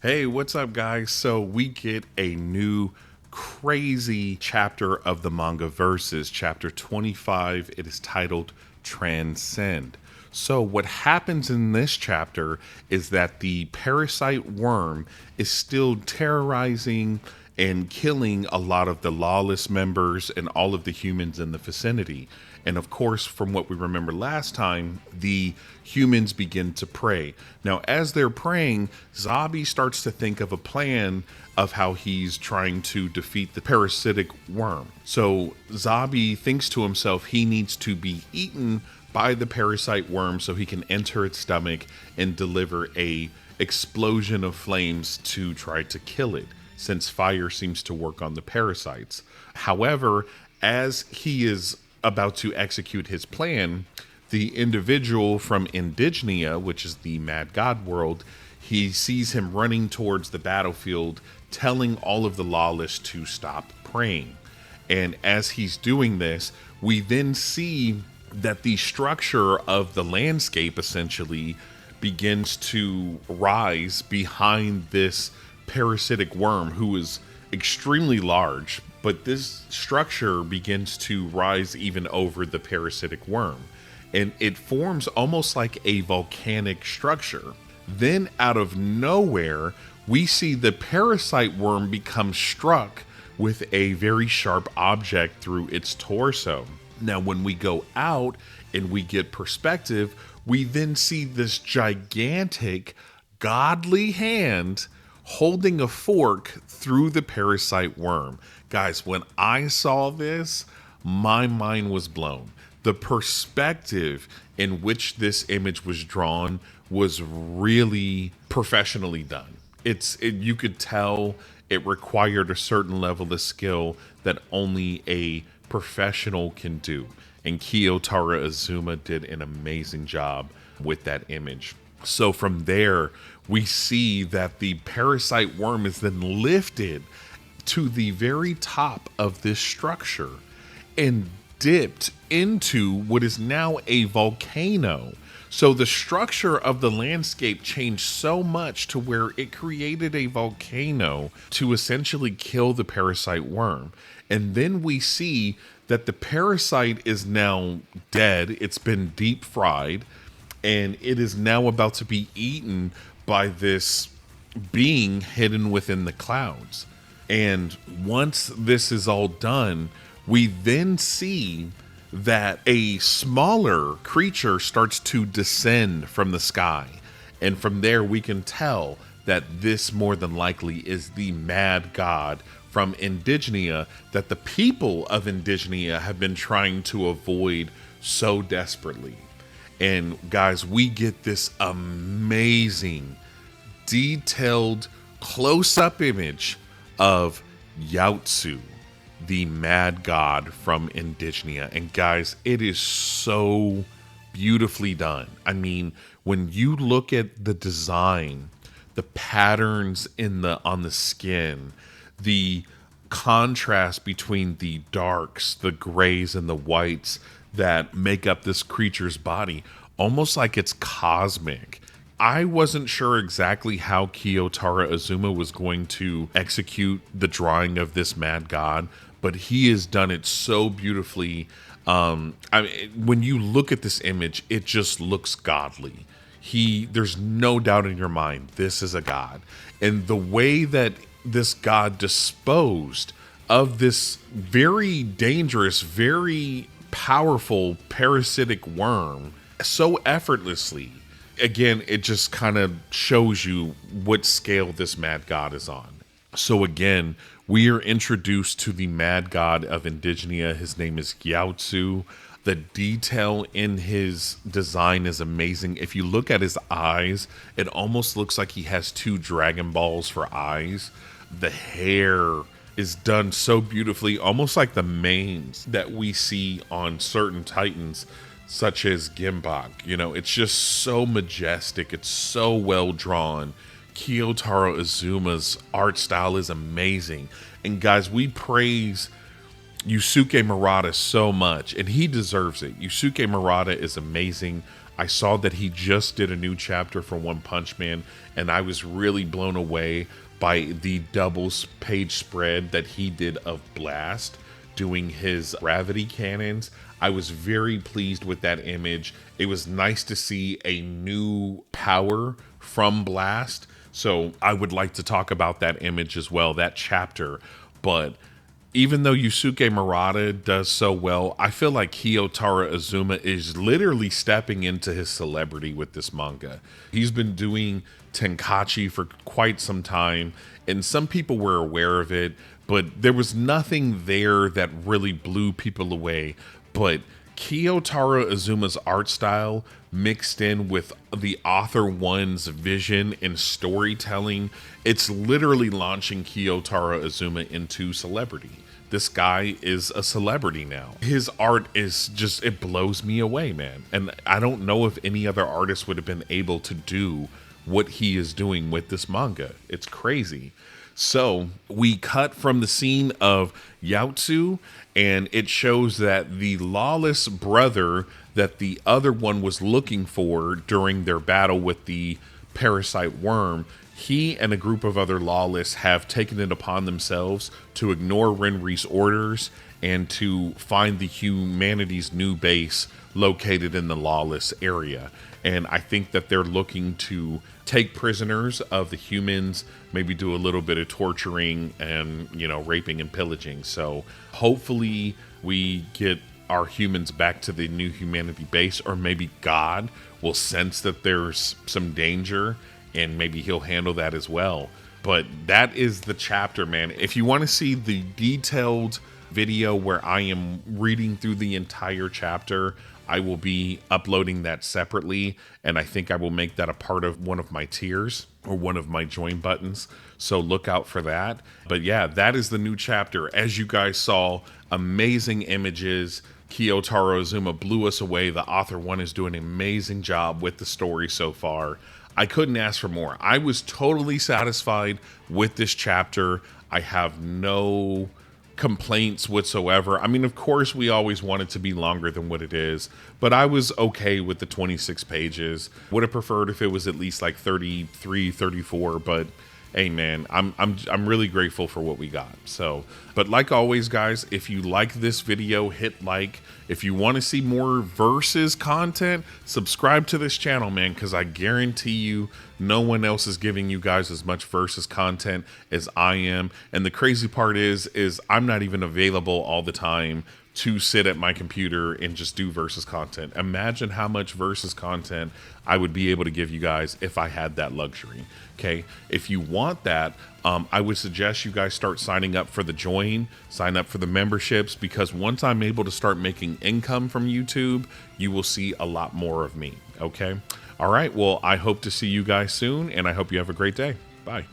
Hey, what's up, guys? So, we get a new crazy chapter of the manga verses, chapter 25. It is titled Transcend. So, what happens in this chapter is that the parasite worm is still terrorizing and killing a lot of the lawless members and all of the humans in the vicinity. And of course, from what we remember last time, the humans begin to pray. Now, as they're praying, Zabi starts to think of a plan of how he's trying to defeat the parasitic worm. So Zabi thinks to himself he needs to be eaten by the parasite worm so he can enter its stomach and deliver a explosion of flames to try to kill it, since fire seems to work on the parasites. However, as he is about to execute his plan, the individual from Indignia, which is the Mad God world, he sees him running towards the battlefield, telling all of the lawless to stop praying. And as he's doing this, we then see that the structure of the landscape essentially begins to rise behind this parasitic worm who is extremely large, but this structure begins to rise even over the parasitic worm, and it forms almost like a volcanic structure. Then out of nowhere, we see the parasite worm become struck with a very sharp object through its torso. Now, when we go out and we get perspective, we then see this gigantic godly hand holding a fork through the parasite worm. Guys, when I saw this, my mind was blown. The perspective in which this image was drawn was really professionally done. You could tell it required a certain level of skill that only a professional can do. And Kiyotaro Azuma did an amazing job with that image. So from there, we see that the parasite worm is then lifted to the very top of this structure and dipped into what is now a volcano. So the structure of the landscape changed so much to where it created a volcano to essentially kill the parasite worm. And then we see that the parasite is now dead. It's been deep fried, and it is now about to be eaten by this being hidden within the clouds. And once this is all done, we then see that a smaller creature starts to descend from the sky. And from there, we can tell that this more than likely is the mad god from Indignia that the people of Indignia have been trying to avoid so desperately. And guys, we get this amazing, detailed, close-up image of Yaotsu, the mad god from Indignia. And guys, it is so beautifully done. I mean, when you look at the design, the patterns on the skin, the contrast between the darks, the grays, and the whites that make up this creature's body, almost like it's cosmic. I wasn't sure exactly how Kiyotaro Azuma was going to execute the drawing of this mad god, but he has done it so beautifully. When you look at this image, it just looks godly. There's no doubt in your mind, this is a god. And the way that this god disposed of this very dangerous, very powerful parasitic worm so effortlessly, again, it just kind of shows you what scale this mad god is on. So again, we are introduced to the mad god of Indignia. His name is Yaotsu. The detail in his design is amazing. If you look at his eyes, it almost looks like he has two Dragon Balls for eyes. The hair is done so beautifully, almost like the manes that we see on certain titans, such as Gimbok. It's just so majestic. It's so well drawn. Kiyotaro Azuma's art style is amazing. And guys, we praise Yusuke Murata so much, and he deserves it. Yusuke Murata is amazing. I saw that he just did a new chapter for One Punch Man, and I was really blown away by the double page spread that he did of Blast doing his gravity cannons. I was very pleased with that image. It was nice to see a new power from Blast. So I would like to talk about that image as well, that chapter. But even though Yusuke Murata does so well, I feel like Kiyotaro Azuma is literally stepping into his celebrity with this manga. He's been doing Tenkaichi for quite some time, and some people were aware of it, but there was nothing there that really blew people away. But Kiyotaro Azuma's art style mixed in with the author one's vision and storytelling, it's literally launching Kiyotaro Azuma into celebrity. This guy is a celebrity now. His art is just, it blows me away, man. And I don't know if any other artist would have been able to do what he is doing with this manga. It's crazy. So we cut from the scene of Yaotsu, and it shows that the lawless brother that the other one was looking for during their battle with the parasite worm, he and a group of other lawless have taken it upon themselves to ignore Renri's orders and to find the humanity's new base located in the lawless area. And I think that they're looking to take prisoners of the humans, maybe do a little bit of torturing and, raping and pillaging. So hopefully we get our humans back to the new humanity base, or maybe God will sense that there's some danger and maybe he'll handle that as well. But that is the chapter, man. If you want to see the detailed video where I am reading through the entire chapter, I will be uploading that separately, and I think I will make that a part of one of my tiers or one of my join buttons. So look out for that. But yeah, that is the new chapter. As you guys saw, amazing images. Kiyotaro Azuma blew us away. The author one is doing an amazing job with the story so far. I couldn't ask for more. I was totally satisfied with this chapter. I have no complaints whatsoever. I mean, of course, we always want it to be longer than what it is, but I was okay with the 26 pages. Would have preferred if it was at least like 33, 34, but hey man, I'm really grateful for what we got. So, but like always guys, if you like this video, hit like. If you want to see more versus content, subscribe to this channel, man, because I guarantee you no one else is giving you guys as much versus content as I am. And the crazy part is I'm not even available all the time to sit at my computer and just do versus content. Imagine how much versus content I would be able to give you guys if I had that luxury. Okay, if you want that, I would suggest you guys start signing up for the join, sign up for the memberships, because once I'm able to start making income from YouTube, you will see a lot more of me. Okay, all right, well, I hope to see you guys soon, and I hope you have a great day. Bye.